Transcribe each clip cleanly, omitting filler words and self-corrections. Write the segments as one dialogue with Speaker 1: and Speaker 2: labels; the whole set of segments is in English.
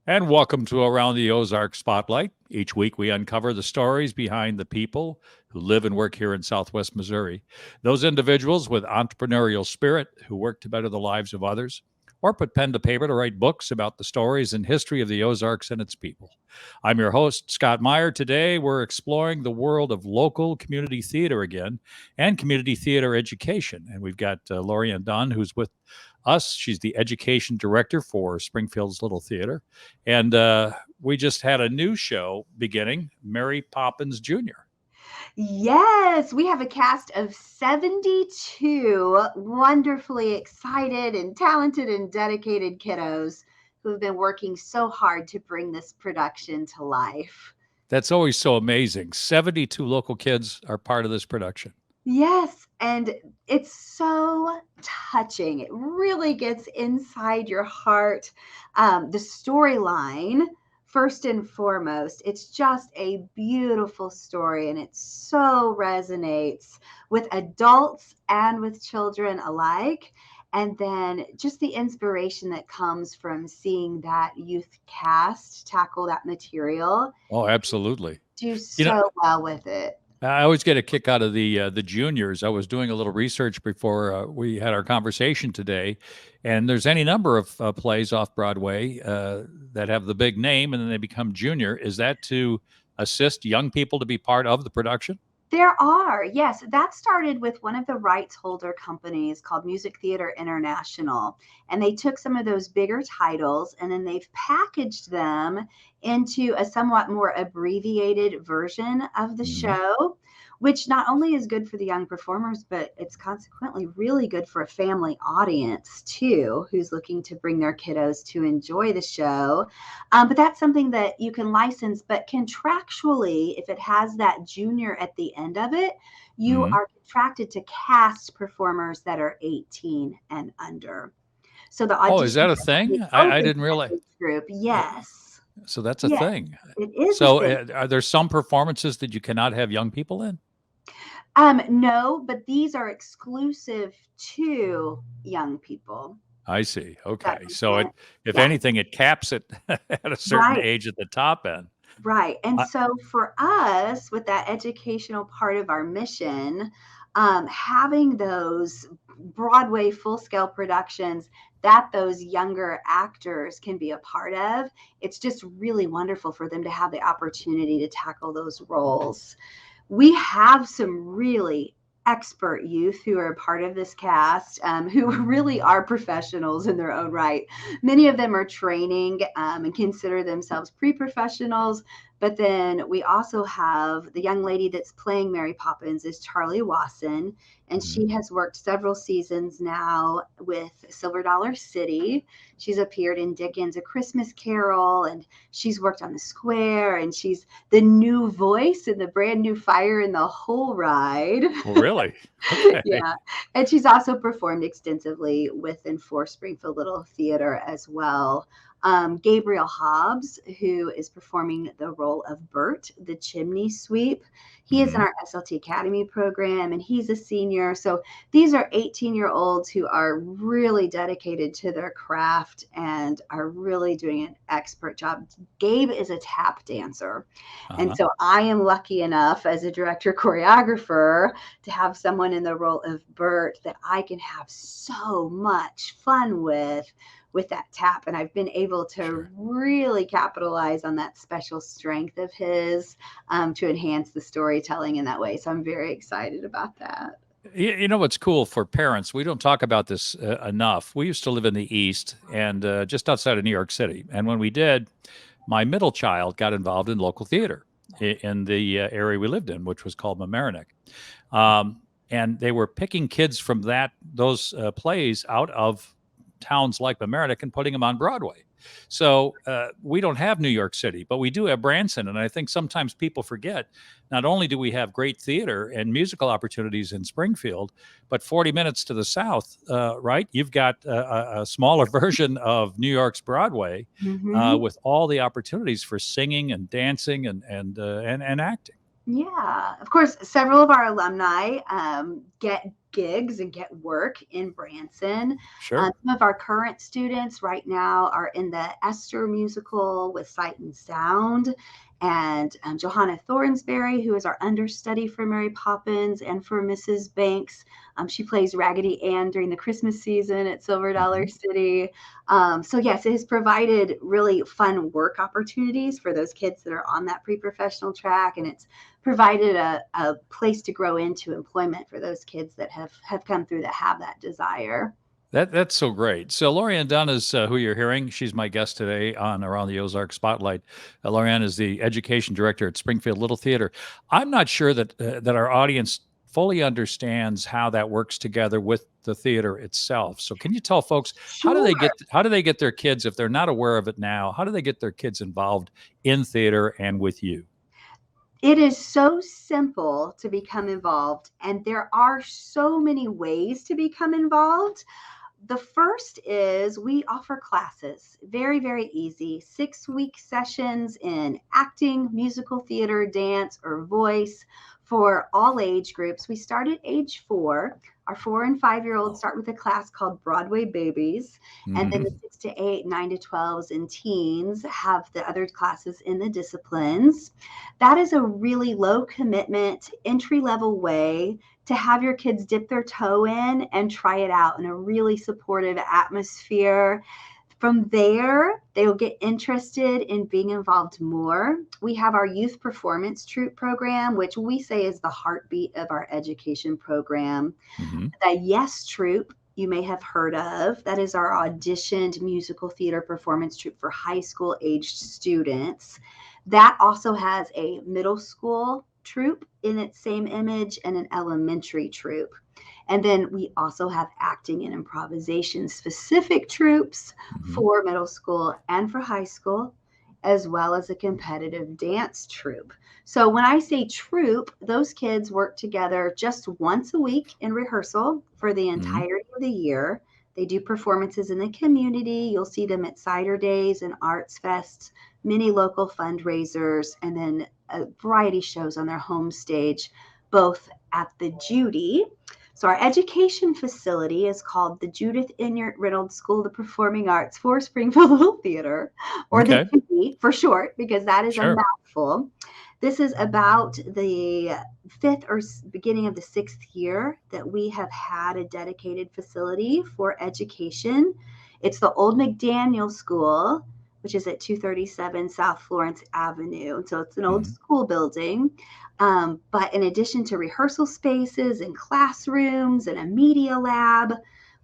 Speaker 1: And welcome to Around the Ozark Spotlight. Each week we uncover the stories behind the people who live and work here in Southwest Missouri. Those individuals with entrepreneurial spirit who work to better the lives of others or put pen to paper to write books about the stories and history of the Ozarks and its people. I'm your host, Scott Meier. Today we're exploring the world of local community theater again and community theater education. And we've got Lorraine Dunn, who's with us. She's the education director for Springfield's Little Theater. And we just had a new show beginning, Mary Poppins Jr.
Speaker 2: Yes, we have a cast of 72 wonderfully excited and talented and dedicated kiddos who have been working so hard to bring this production to life.
Speaker 1: That's always so amazing. 72 local kids are part of this production.
Speaker 2: Yes, and it's so touching. It really gets inside your heart. The storyline, first and foremost, it's just a beautiful story and it so resonates with adults and with children alike. And then just the inspiration that comes from seeing that youth cast tackle that material,
Speaker 1: Oh, absolutely.
Speaker 2: do
Speaker 1: You know,
Speaker 2: so well with it.
Speaker 1: I always get a kick out of the juniors. I was doing a little research before we had our conversation today, and there's any number of plays off Broadway that have the big name, and then they become junior. Is that to assist young people to be part of the production?
Speaker 2: There are, yes. That started with one of the rights holder companies called Music Theater International. And they took some of those bigger titles and then they've packaged them into a somewhat more abbreviated version of the
Speaker 1: Hmm.
Speaker 2: show, which not only is good for the young performers, but it's consequently really good for a family audience too, who's looking to bring their kiddos to enjoy the show. But that's something that you can license, but contractually, if it has that junior at the end of it, you
Speaker 1: Hmm.
Speaker 2: are contracted to cast performers that are 18 and under. So the
Speaker 1: Oh, is
Speaker 2: audition
Speaker 1: that a
Speaker 2: is
Speaker 1: thing? I
Speaker 2: open to
Speaker 1: didn't realize.
Speaker 2: that age group.
Speaker 1: Uh,
Speaker 2: Yes.
Speaker 1: So that's a
Speaker 2: Yes,
Speaker 1: thing.
Speaker 2: it is a
Speaker 1: So
Speaker 2: thing.
Speaker 1: are there some performances that you cannot have young people in?
Speaker 2: No, but these are exclusive to young people.
Speaker 1: I see.
Speaker 2: Does that
Speaker 1: Okay.
Speaker 2: make
Speaker 1: So
Speaker 2: sense?
Speaker 1: if
Speaker 2: Yeah.
Speaker 1: anything, it caps it at a certain
Speaker 2: Right.
Speaker 1: age at the top end.
Speaker 2: Right. And
Speaker 1: I,
Speaker 2: so for us, with that educational part of our mission, having those Broadway full scale productions that those younger actors can be a part of, it's just really wonderful for them to have the opportunity to tackle those roles. We have some really expert youth who are a part of this cast, who really are professionals in their own right. Many of them are training and consider themselves pre-professionals. But then we also have the young lady that's playing Mary Poppins is Charlie Wasson, and
Speaker 1: Mhm.
Speaker 2: she has worked several seasons now with Silver Dollar City. She's appeared in Dickens' A Christmas Carol, and she's worked on the Square, and she's the new voice in the brand new Fire in the Hole ride.
Speaker 1: Well, really? Okay.
Speaker 2: Yeah. And she's also performed extensively with and for Springfield Little Theater as well. Gabriel Hobbs, who is performing the role of Bert, the chimney sweep. He is in
Speaker 1: Mhm.
Speaker 2: our SLT Academy program and he's a senior. So these are 18-year-olds who are really dedicated to their craft and are really doing an expert job. Gabe is a tap dancer. And
Speaker 1: Uh-huh.
Speaker 2: so I am lucky enough as a director choreographer to have someone in the role of Bert that I can have so much fun with that tap. And I've been able to
Speaker 1: Sure.
Speaker 2: really capitalize on that special strength of his to enhance the storytelling in that way. So I'm very excited about that.
Speaker 1: You know what's cool for parents? We don't talk about this enough. We used to live in the East and just outside of New York City. And when we did, my middle child got involved in local theater in the area we lived in, which was called Mamaroneck. Um, and they were picking kids from those plays out of towns like Mamaroneck and putting them on Broadway. So we don't have New York City, but we do have Branson. And I think sometimes people forget not only do we have great theater and musical opportunities in Springfield, but 40 minutes to the south, right? You've got a smaller version of New York's Broadway
Speaker 2: Mm-hmm.
Speaker 1: with all the opportunities for singing and dancing and acting.
Speaker 2: Yeah, of course, several of our alumni get gigs and get work in Branson.
Speaker 1: Sure.
Speaker 2: Some of our current students right now are in the Esther musical with Sight and Sound. And Johanna Thornsberry, who is our understudy for Mary Poppins and for Mrs. Banks. She plays Raggedy Ann during the Christmas season at Silver Dollar City. So yes, it has provided really fun work opportunities for those kids that are on that pre-professional track. And it's provided a place to grow into employment for those kids that have come through that have that desire.
Speaker 1: That's so great. So Lorianne Dunn is who you're hearing. She's my guest today on Around the Ozark Spotlight. Lorianne is the education director at Springfield Little Theater. I'm not sure that our audience fully understands how that works together with the theater itself. So can you tell folks how do they get their kids, if they're not aware of it now, how do they get their kids involved in theater and with you?
Speaker 2: It is so simple to become involved, and there are so many ways to become involved. The first is we offer classes, very, very easy, 6-week sessions in acting, musical theater, dance, or voice for all age groups. We start at age 4. Our 4 and 5-year-olds start with a class called Broadway Babies. And then the 6 to 8, 9 to 12s, and teens have the other classes in the disciplines. That is a really low commitment, entry level way to have your kids dip their toe in and try it out in a really supportive atmosphere. From there, they will get interested in being involved more. We have our youth performance troupe program, which we say is the heartbeat of our education program. The Yes Troupe, you may have heard of. That is our auditioned musical theater performance troupe for high school aged students. That also has a middle school troupe in its same image and an elementary troupe. And then we also have acting and improvisation specific troupes for middle school and for high school, as well as a competitive dance troupe. So when I say troupe, those kids work together just once a week in rehearsal for the entirety of the year. They do performances in the community. You'll see them at Cider Days and Arts Fests, many local fundraisers, and then a variety of shows on their home stage, both at the Judy. So our education facility is called the Judith Inyart Reynolds School of the Performing Arts for Springfield Little Theater, or the Judy for short, because that is a mouthful. This is about the 5th or beginning of the 6th year that we have had a dedicated facility for education. It's the old McDaniel School, which is at 237 South Florence Avenue. So it's an old school building. But in addition to rehearsal spaces and classrooms and a media lab,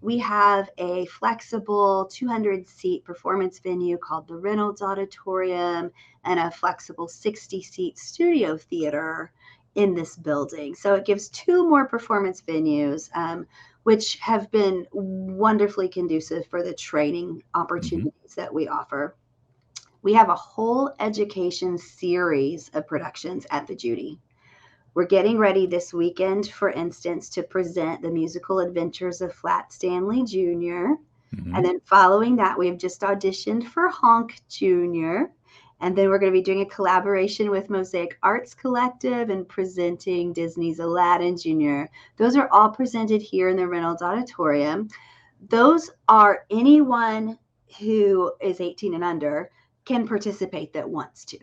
Speaker 2: we have a flexible 200-seat performance venue called the Reynolds Auditorium and a flexible 60-seat studio theater in this building. So it gives 2 more performance venues, which have been wonderfully conducive for the training opportunities that we offer. We have a whole education series of productions at the Judy. We're getting ready this weekend, for instance, to present the musical adventures of Flat Stanley Jr. And then following that, we've just auditioned for Honk Jr. And then we're going to be doing a collaboration with Mosaic Arts Collective and presenting Disney's Aladdin Jr. Those are all presented here in the Reynolds Auditorium. Those are anyone who is 18 and under can participate that wants to.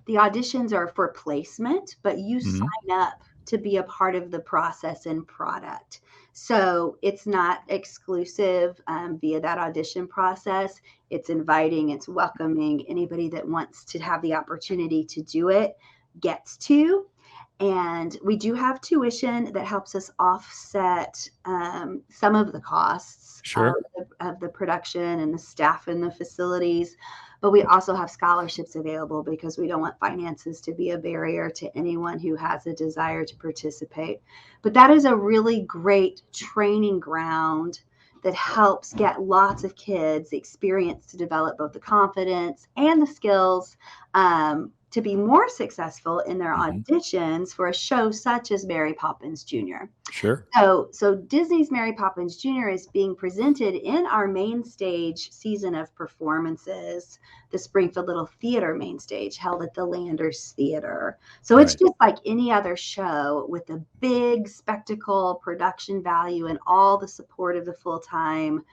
Speaker 2: The auditions are for placement, but you sign up to be a part of the process and product. So it's not exclusive via that audition process. It's inviting, it's welcoming. Anybody that wants to have the opportunity to do it gets to. And we do have tuition that helps us offset some of the costs of the production and the staff in the facilities. But we also have scholarships available because we don't want finances to be a barrier to anyone who has a desire to participate. But that is a really great training ground that helps get lots of kids the experience to develop both the confidence and the skills to be more successful in their
Speaker 1: Hmm.
Speaker 2: auditions for a show such as Mary Poppins Jr.
Speaker 1: Sure.
Speaker 2: So Disney's Mary Poppins Jr. is being presented in our main stage season of performances, the Springfield Little Theater main stage held at the Landers Theater. So it's
Speaker 1: Right.
Speaker 2: just like any other show with a big spectacle, production value, and all the support of the full-time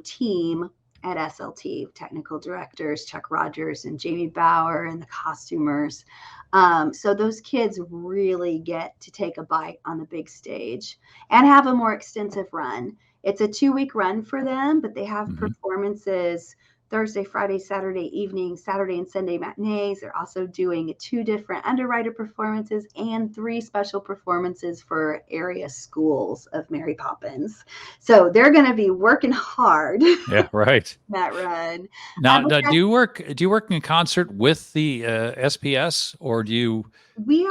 Speaker 2: team at SLT, technical directors, Chuck Rogers and Jamie Bauer, and the costumers. So those kids really get to take a bite on the big stage and have a more extensive run. It's a 2-week run for them, but they have
Speaker 1: Hmm.
Speaker 2: performances Thursday, Friday, Saturday evening, Saturday and Sunday matinees. They're also doing 2 different underwriter performances and 3 special performances for area schools of Mary Poppins. So they're going to be working hard
Speaker 1: Yeah. Right.
Speaker 2: that run.
Speaker 1: Now,
Speaker 2: But
Speaker 1: do you work in concert with the SPS, or
Speaker 2: we
Speaker 1: do you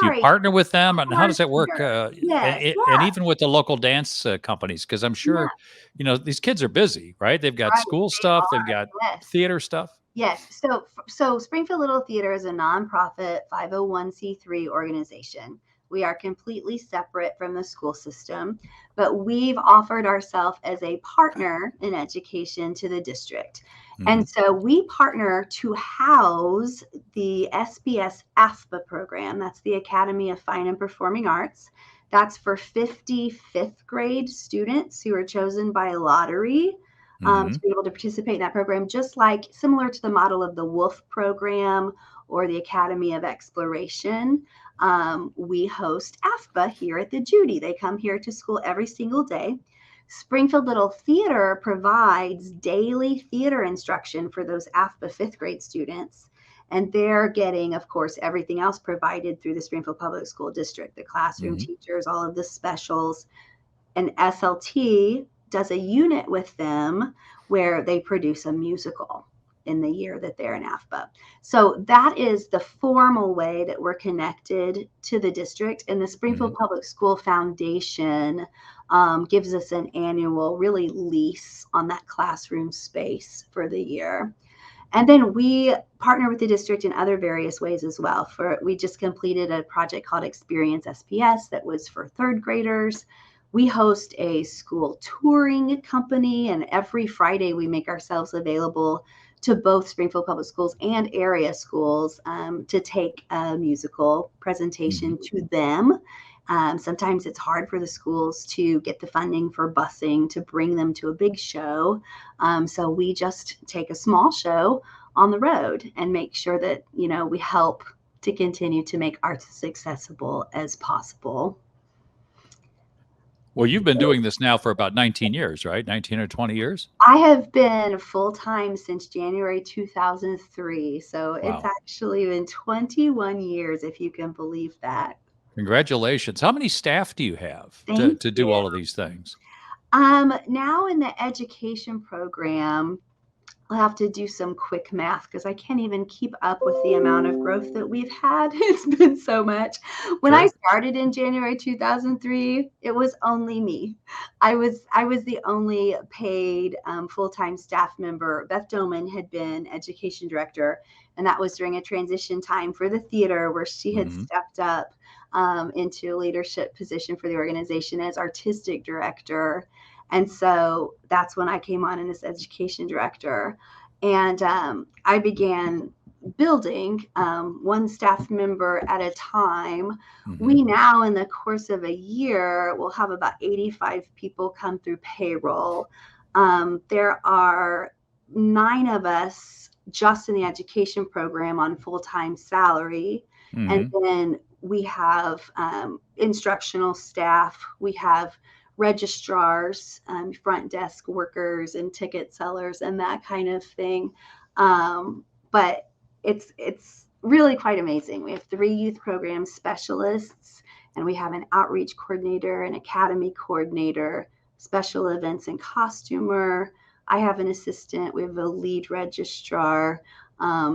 Speaker 2: are a
Speaker 1: partner with them, and how does that work?
Speaker 2: partner. Yes,
Speaker 1: And
Speaker 2: yeah,
Speaker 1: even with the local dance companies, because I'm
Speaker 2: yeah,
Speaker 1: sure, these kids are busy, right? They've got
Speaker 2: right.
Speaker 1: school
Speaker 2: They
Speaker 1: stuff, they've
Speaker 2: are.
Speaker 1: got
Speaker 2: Yes.
Speaker 1: theater stuff.
Speaker 2: Yes. So Springfield Little Theater is a nonprofit 501c3 organization. We are completely separate from the school system, but we've offered ourselves as a partner in education to the district.
Speaker 1: Hmm.
Speaker 2: And so we partner to house the SBS AFPA program. That's the Academy of Fine and Performing Arts. That's for 50 fifth grade students who are chosen by lottery to
Speaker 1: Hmm.
Speaker 2: be able to participate in that program, just like similar to the model of the Wolf program or the Academy of Exploration. We host AFPA here at the Judy. They come here to school every single day. Springfield Little Theater provides daily theater instruction for those AFPA fifth grade students. And they're getting, of course, everything else provided through the Springfield Public School District, the classroom
Speaker 1: Hmm.
Speaker 2: teachers, all of the specials. And SLT does a unit with them where they produce a musical in the year that they're in AFPA. So that is the formal way that we're connected to the district. And the
Speaker 1: Hmm.
Speaker 2: Springfield Public School Foundation gives us an annual, really, lease on that classroom space for the year. And then we partner with the district in other various ways as well. We just completed a project called Experience SPS that was for third graders. We host a school touring company, and every Friday we make ourselves available to both Springfield Public Schools and area schools to take a musical
Speaker 1: Hmm.
Speaker 2: presentation to them. Sometimes it's hard for the schools to get the funding for busing to bring them to a big show. So we just take a small show on the road and make sure that, we help to continue to make arts as accessible as possible.
Speaker 1: Well, you've been doing this now for about 19 years, right? 19 or 20 years?
Speaker 2: I have been full time since January 2003. So it's
Speaker 1: Wow.
Speaker 2: actually been 21 years, if you can believe that.
Speaker 1: Congratulations. How many staff do you have to,
Speaker 2: Thank
Speaker 1: to do
Speaker 2: you.
Speaker 1: all of these things?
Speaker 2: Now in the education program, I'll have to do some quick math because I can't even keep up with the amount of growth that we've had. It's been so much. When I
Speaker 1: Sure.
Speaker 2: started in January 2003, it was only me. I was the only paid full-time staff member. Beth Doman had been education director, and that was during a transition time for the theater where she had
Speaker 1: Hmm.
Speaker 2: stepped up into a leadership position for the organization as artistic director. And so that's when I came on as education director. And I began building one staff member at a time.
Speaker 1: Hmm.
Speaker 2: We now, in the course of a year, will have about 85 people come through payroll. There are 9 of us just in the education program on full-time salary. And
Speaker 1: Hmm.
Speaker 2: then we have instructional staff. We have registrars, front desk workers, and ticket sellers, and that kind of thing. But it's really quite amazing. We have 3 youth program specialists, and we have an outreach coordinator, an academy coordinator, special events and costumer. I have an assistant. We have a lead registrar.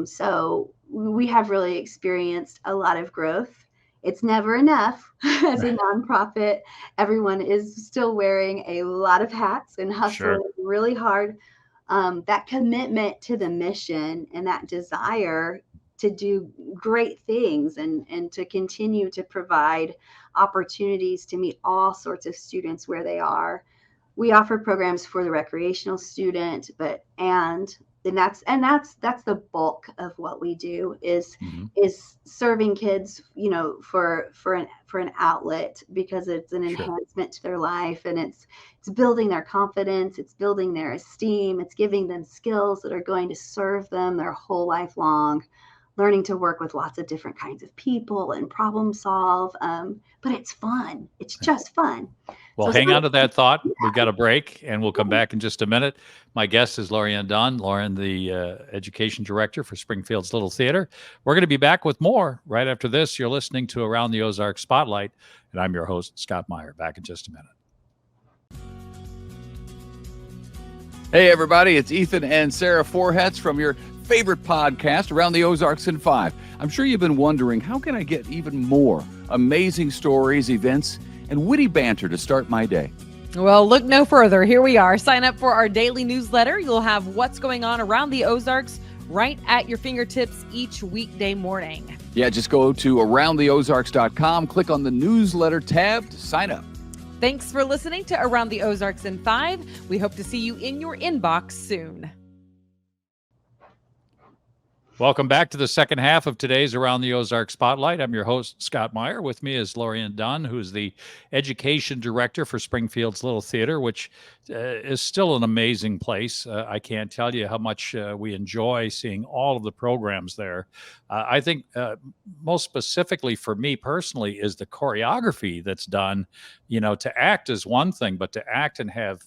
Speaker 2: So we have really experienced a lot of growth. It's never enough as a
Speaker 1: Right.
Speaker 2: nonprofit. Everyone is still wearing a lot of hats and
Speaker 1: Sure.
Speaker 2: hustling really hard. That commitment to the mission and that desire to do great things and to continue to provide opportunities to meet all sorts of students where they are. We offer programs for the recreational student, and that's the bulk of what we do is serving kids, for an outlet, because it's an enhancement to their life, and it's building their confidence, it's building their esteem, it's giving them skills that are going to serve them their whole life long, learning to work with lots of different kinds of people and problem solve. But it's fun. It's just fun.
Speaker 1: Well, hang on to that thought. We've got a break, and we'll come back in just a minute. My guest is Lorraine Dunn, the education director for Springfield's Little Theater. We're going to be back with more right after this. You're listening to Around the Ozarks Spotlight, and I'm your host, Scott Meier. Back in just a minute.
Speaker 3: Hey, everybody. It's Ethan and Sarah Forhetz from your favorite podcast, Around the Ozarks in 5. I'm sure you've been wondering, how can I get even more amazing stories, events, and witty banter to start my day?
Speaker 4: Well, look no further. Here we are. Sign up for our daily newsletter. You'll have what's going on around the Ozarks right at your fingertips each weekday morning.
Speaker 3: Yeah, just go to aroundtheozarks.com, click on the newsletter tab to sign up.
Speaker 4: Thanks for listening to Around the Ozarks in 5. We hope to see you in your inbox soon.
Speaker 1: Welcome back to the second half of today's Around the Ozarks Spotlight. I'm your host, Scott Meier. With me is Lorraine Dunn, who is the education director for Springfield's Little Theater, which is still an amazing place. I can't tell you how much we enjoy seeing all of the programs there. I think most specifically for me personally is the choreography that's done. To act is one thing, but to act and have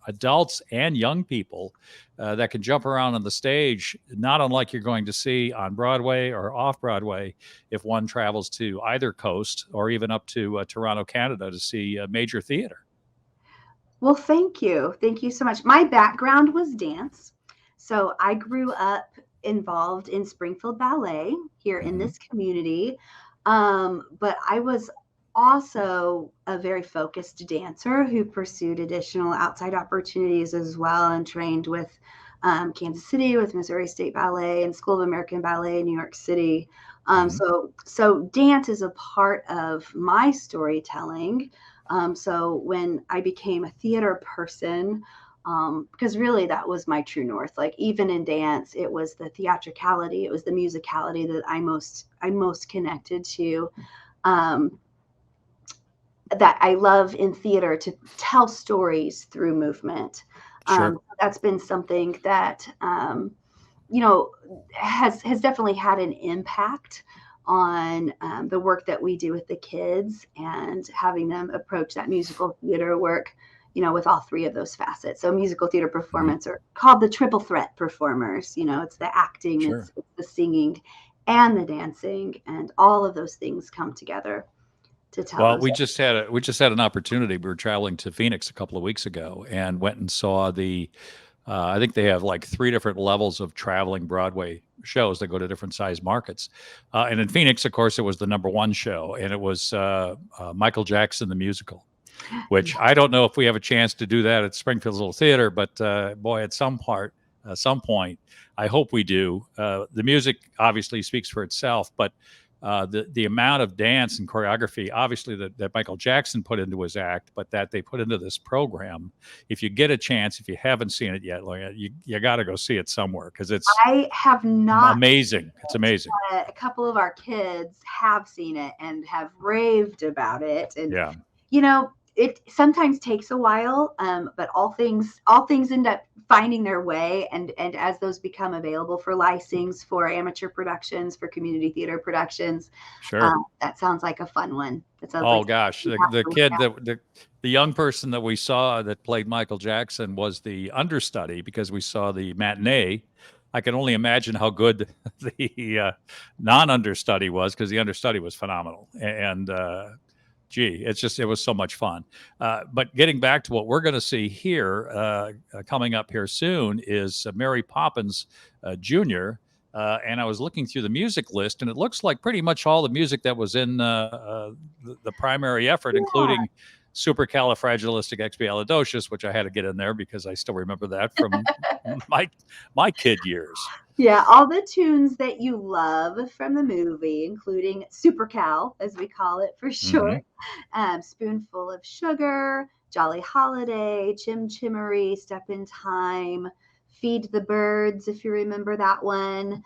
Speaker 1: adults and young people that can jump around on the stage, not unlike you're going to see on Broadway or off Broadway if one travels to either coast or even up to Toronto, Canada to see major theater.
Speaker 2: Well, thank you. Thank you so much. My background was dance. So I grew up involved in Springfield Ballet here in this community. But I was also a very focused dancer who pursued additional outside opportunities as well, and trained with Kansas City, with Missouri State Ballet, and School of American Ballet in New York City. So dance is a part of my storytelling. So when I became a theater person, because really that was my true north. Like even in dance, it was the theatricality, it was the musicality that I'm most connected to. That I love in theater, to tell stories through movement. That's been something that has definitely had an impact on the work that we do with the kids, and having them approach that musical theater work, with all three of those facets. So musical theater performance are called the triple threat performers. It's the acting, it's the singing, and the dancing, and all of those things come together. Well,
Speaker 1: we just had an opportunity. We were traveling to Phoenix a couple of weeks ago and went and saw I think they have like 3 different levels of traveling Broadway shows that go to different size markets. And in Phoenix, of course, it was the #1 show, and it was Michael Jackson, the musical, which I don't know if we have a chance to do that at Springfield's Little Theater, but boy, at some point, I hope we do. The music obviously speaks for itself, but the amount of dance and choreography, obviously, that Michael Jackson put into his act, but that they put into this program. If you get a chance, if you haven't seen it yet, you got to go see it somewhere, because
Speaker 2: I have not.
Speaker 1: Amazing. It's amazing.
Speaker 2: A couple of our kids have seen it and have raved about it. And it sometimes takes a while, but all things end up finding their way. And as those become available for licensing, for amateur productions, for community theater productions, that sounds like a fun one.
Speaker 1: Gosh, the young person that we saw that played Michael Jackson was the understudy, because we saw the matinee. I can only imagine how good the non-understudy was, because the understudy was phenomenal. And it was so much fun. But getting back to what we're going to see here, coming up here soon, is Mary Poppins Jr. And I was looking through the music list, and it looks like pretty much all the music that was in the primary effort, including supercalifragilisticexpialidocious, which I had to get in there because I still remember that from my kid years.
Speaker 2: Yeah, all the tunes that you love from the movie, including Super Cal, as we call it for short, Spoonful of Sugar, Jolly Holiday, Chim Chimmery, Step in Time, Feed the Birds, if you remember that one.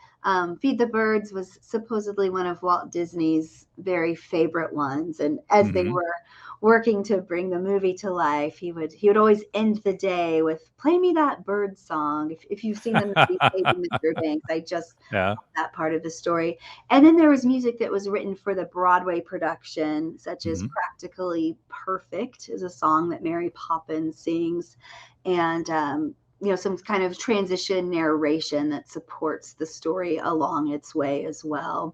Speaker 2: Feed the Birds was supposedly one of Walt Disney's very favorite ones. And as they were working to bring the movie to life, he would always end the day with "Play me that bird song." If you've seen the movie Saving Mr. Banks, I just love that part of the story. And then there was music that was written for the Broadway production, such as "Practically Perfect" is a song that Mary Poppins sings, and some kind of transition narration that supports the story along its way as well.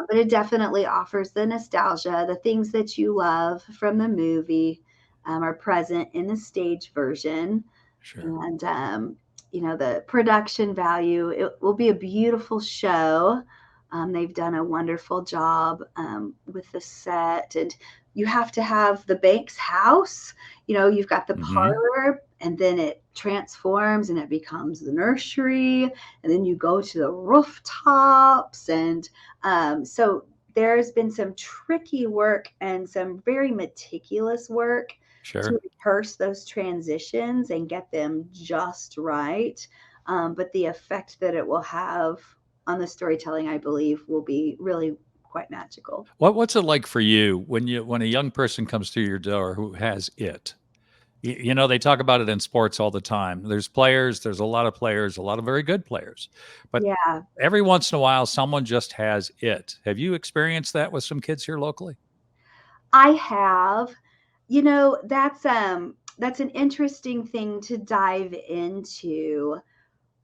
Speaker 2: But it definitely offers the nostalgia. The things that you love from the movie are present in the stage version.
Speaker 1: Sure.
Speaker 2: And, the production value, it will be a beautiful show. They've done a wonderful job with the set, and you have to have the Banks house. You've got the parlor, and then it transforms and it becomes the nursery, and then you go to the rooftops. And so there's been some tricky work and some very meticulous work to rehearse those transitions and get them just right. But the effect that it will have on the storytelling, I believe, will be really quite magical.
Speaker 1: What's it like for you when a young person comes through your door who has it? They talk about it in sports all the time. There's a lot of very good players, but
Speaker 2: Yeah,
Speaker 1: every once in a while, someone just has it. Have you experienced that with some kids here locally?
Speaker 2: I have. That's an interesting thing to dive into,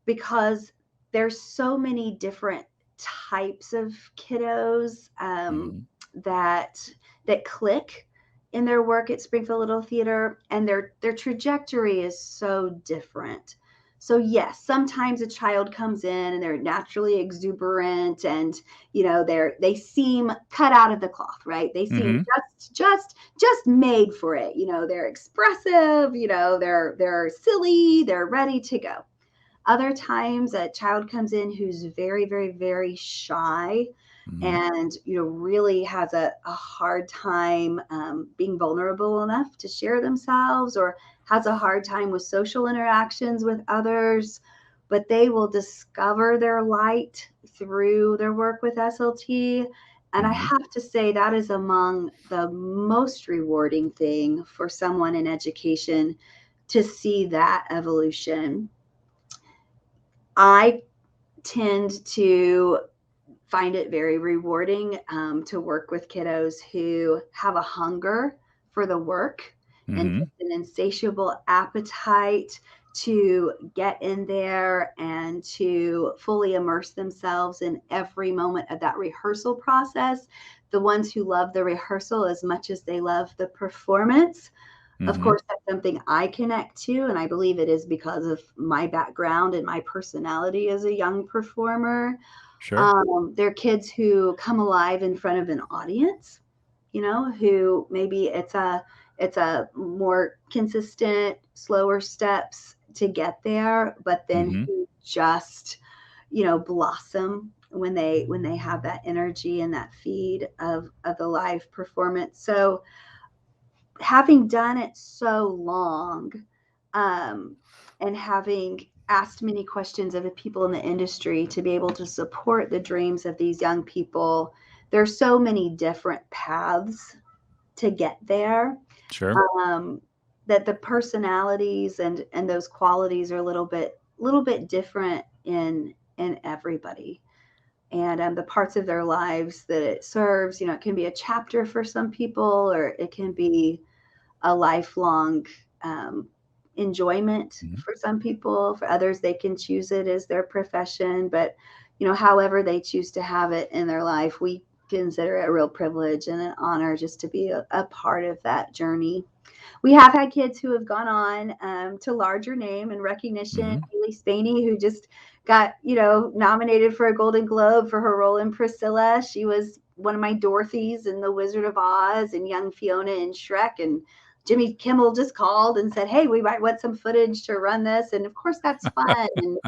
Speaker 2: because there's so many different types of kiddos that click in their work at Springfield Little Theater, and their trajectory is so different. So yes, sometimes a child comes in and they're naturally exuberant, and they seem cut out of the cloth, right? They seem just made for it. They're expressive, they're silly, they're ready to go. Other times a child comes in who's very, very, very shy and really has a hard time being vulnerable enough to share themselves, or has a hard time with social interactions with others. But they will discover their light through their work with SLT. And I have to say that is among the most rewarding thing for someone in education, to see that evolution. I tend to find it very rewarding to work with kiddos who have a hunger for the work and just an insatiable appetite to get in there and to fully immerse themselves in every moment of that rehearsal process. The ones who love the rehearsal as much as they love the performance. Of course, that's something I connect to, and I believe it is because of my background and my personality as a young performer. There are kids who come alive in front of an audience, who maybe it's a more consistent, slower steps to get there, but then who just, blossom when they have that energy and that feed of the live performance. So having done it so long, and having asked many questions of the people in the industry to be able to support the dreams of these young people, there's so many different paths to get there. That the personalities and those qualities are a little bit different in everybody. And the parts of their lives that it serves, it can be a chapter for some people, or it can be a lifelong enjoyment for some people. For others, they can choose it as their profession. But, however they choose to have it in their life, we consider it a real privilege and an honor just to be a part of that journey. We have had kids who have gone on to larger name and recognition. Haley Spaney, who just got, nominated for a Golden Globe for her role in Priscilla. She was one of my Dorothys in The Wizard of Oz, and young Fiona in Shrek. And Jimmy Kimmel just called and said, hey, we might want some footage to run this. And of course, that's fun. And,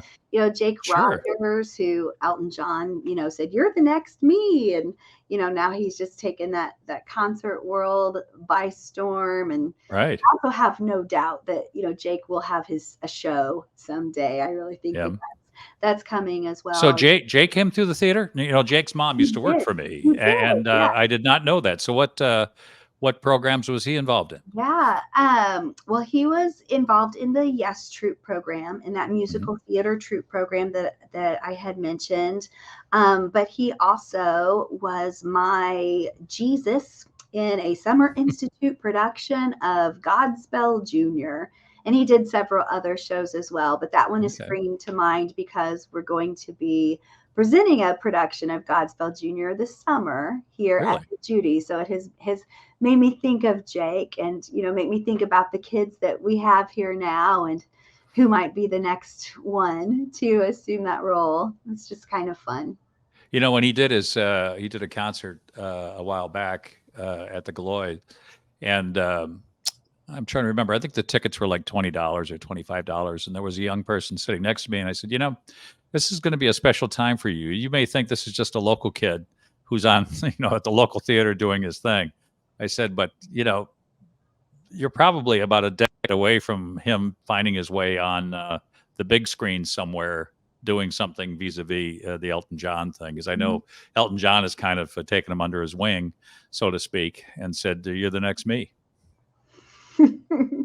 Speaker 2: Jake
Speaker 1: Sure.
Speaker 2: Rogers, who Elton John, said, you're the next me. And, now he's just taken that concert world by storm. And
Speaker 1: Right.
Speaker 2: I also have no doubt that, Jake will have a show someday. I really think
Speaker 1: Yeah.
Speaker 2: that's coming as well.
Speaker 1: So Jake came through the theater. Jake's mom used to work
Speaker 2: did.
Speaker 1: for me,
Speaker 2: He did,
Speaker 1: and
Speaker 2: yeah.
Speaker 1: I did not know that. So what programs was he involved in?
Speaker 2: Yeah. Well, he was involved in the Yes Troupe program, in that musical theater troupe program that I had mentioned. But he also was my Jesus in a Summer Institute production of Godspell Jr. And he did several other shows as well. But that one is springing to mind because we're going to be presenting a production of Godspell Jr. this summer here at the Judy. So it has made me think of Jake and, make me think about the kids that we have here now and who might be the next one to assume that role. It's just kind of fun.
Speaker 1: When he did he did a concert a while back at the Gloyd, and I'm trying to remember. I think the tickets were like $20 or $25, and there was a young person sitting next to me, and I said, this is going to be a special time for you. You may think this is just a local kid who's on, at the local theater doing his thing. I said, but, you're probably about a decade away from him finding his way on the big screen somewhere doing something vis-a-vis the Elton John thing. Because I know Elton John has kind of taken him under his wing, so to speak, and said, you're the next me.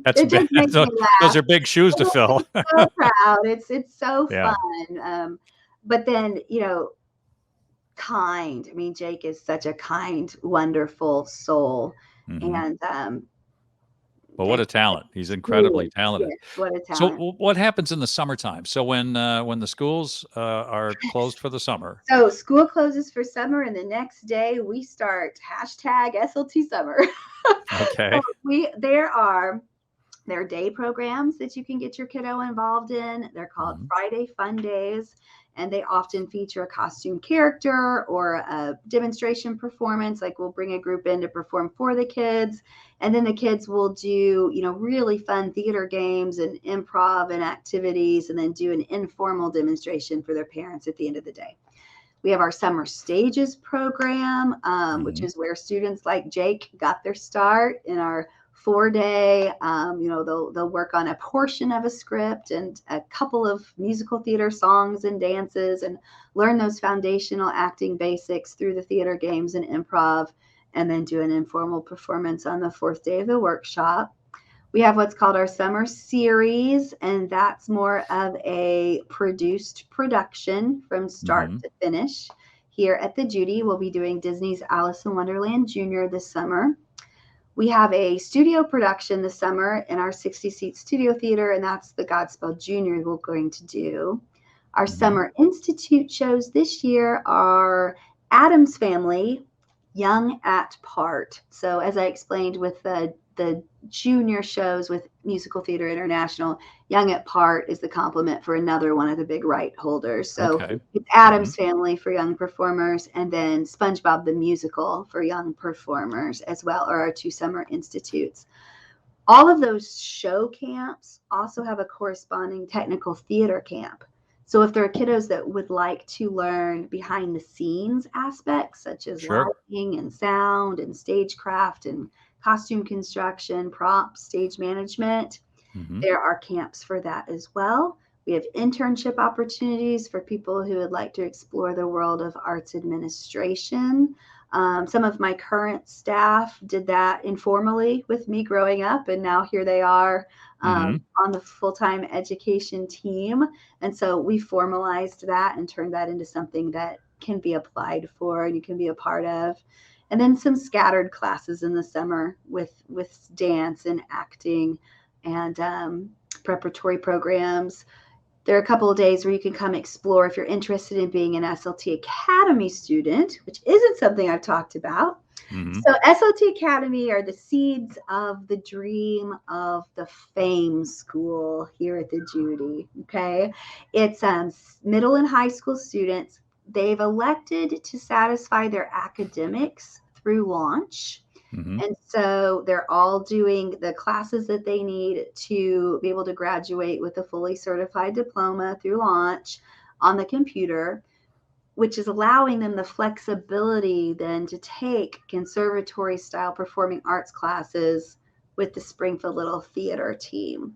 Speaker 1: That's big. Those are big shoes to fill.
Speaker 2: So proud. It's so fun. But then, kind. I mean, Jake is such a kind, wonderful soul. And
Speaker 1: well, what a talent. He's incredibly talented.
Speaker 2: Yes, what a talent.
Speaker 1: So what happens in the summertime? So when the schools are closed for the summer.
Speaker 2: So school closes for summer, and the next day we start #SLT summer.
Speaker 1: Okay.
Speaker 2: So there are day programs that you can get your kiddo involved in. They're called Friday Fun Days, and they often feature a costume character or a demonstration performance. Like we'll bring a group in to perform for the kids, and then the kids will do, really fun theater games and improv and activities, and then do an informal demonstration for their parents at the end of the day. We have our Summer Stages program, which is where students like Jake got their start in our 4-day. They'll work on a portion of a script and a couple of musical theater songs and dances and learn those foundational acting basics through the theater games and improv, and then do an informal performance on the 4th day of the workshop. We have what's called our Summer Series, and that's more of a produced production from start to finish. Here at the Judy, we'll be doing Disney's Alice in Wonderland Jr. this summer. We have a studio production this summer in our 60-seat studio theater, and that's the Godspell Jr. we're going to do. Our Summer Institute shows this year are Addams Family, Young at Part. So as I explained with the junior shows with Musical Theater International, Young at Part is the complement for another one of the big right holders. So it's Addams Family for young performers, and then SpongeBob the Musical for young performers as well, are our 2 summer institutes. All of those show camps also have a corresponding technical theater camp. So if there are kiddos that would like to learn behind the scenes aspects, such as lighting and sound and stagecraft and costume construction, props, stage management, there are camps for that as well. We have internship opportunities for people who would like to explore the world of arts administration. Some of my current staff did that informally with me growing up, and now here they are on the full-time education team. And so we formalized that and turned that into something that can be applied for and you can be a part of. And then some scattered classes in the summer with dance and acting and preparatory programs. There are a couple of days where you can come explore if you're interested in being an SLT Academy student, which isn't something I've talked about. So SLT Academy are the seeds of the dream of the FAME school here at the Judy. Okay. It's middle and high school students. They've elected to satisfy their academics through launch.
Speaker 1: Mhm.
Speaker 2: And so they're all doing the classes that they need to be able to graduate with a fully certified diploma through launch on the computer, which is allowing them the flexibility then to take conservatory style performing arts classes with the Springfield Little Theater team.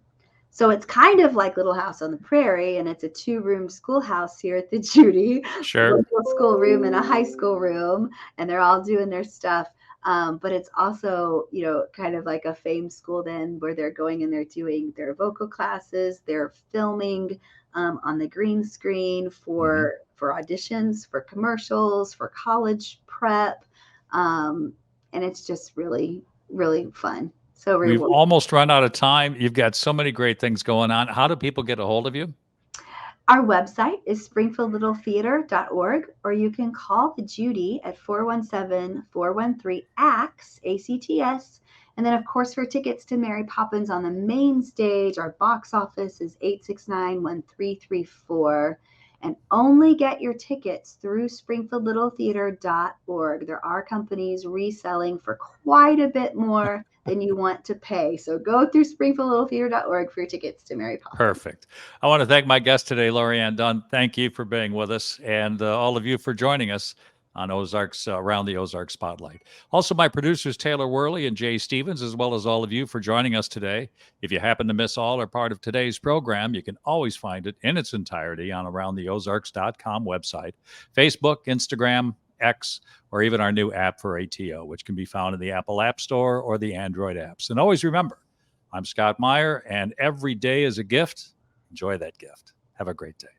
Speaker 2: So it's kind of like Little House on the Prairie, and it's a 2-room schoolhouse here at the Judy,
Speaker 1: Sure.
Speaker 2: a middle school room and a high school room, and they're all doing their stuff. But it's also, kind of like a fame school then, where they're going and they're doing their vocal classes, they're filming on the green screen for auditions, for commercials, for college prep, and it's just really, really fun. So
Speaker 1: We've
Speaker 2: rewarding.
Speaker 1: almost run out of time. You've got so many great things going on. How do people get a hold of you?
Speaker 2: Our website is springfieldlittletheater.org, or you can call the Judy at 417-413-ACTS, ACTS. And then, of course, for tickets to Mary Poppins on the main stage, our box office is 869-1334. And only get your tickets through springfieldlittletheater.org. There are companies reselling for quite a bit more than you want to pay. So go through springfieldlittletheater.org for your tickets to Mary Poppins.
Speaker 1: Perfect. I want to thank my guest today, Lorianne Dunn. Thank you for being with us, and all of you for joining us on Ozarks Around the Ozark Spotlight. Also, my producers, Taylor Worley and Jay Stevens, as well as all of you for joining us today. If you happen to miss all or part of today's program, you can always find it in its entirety on aroundtheozarks.com website, Facebook, Instagram, X, or even our new app for ATO, which can be found in the Apple App Store or the Android apps. And always remember, I'm Scott Meier, and every day is a gift. Enjoy that gift. Have a great day.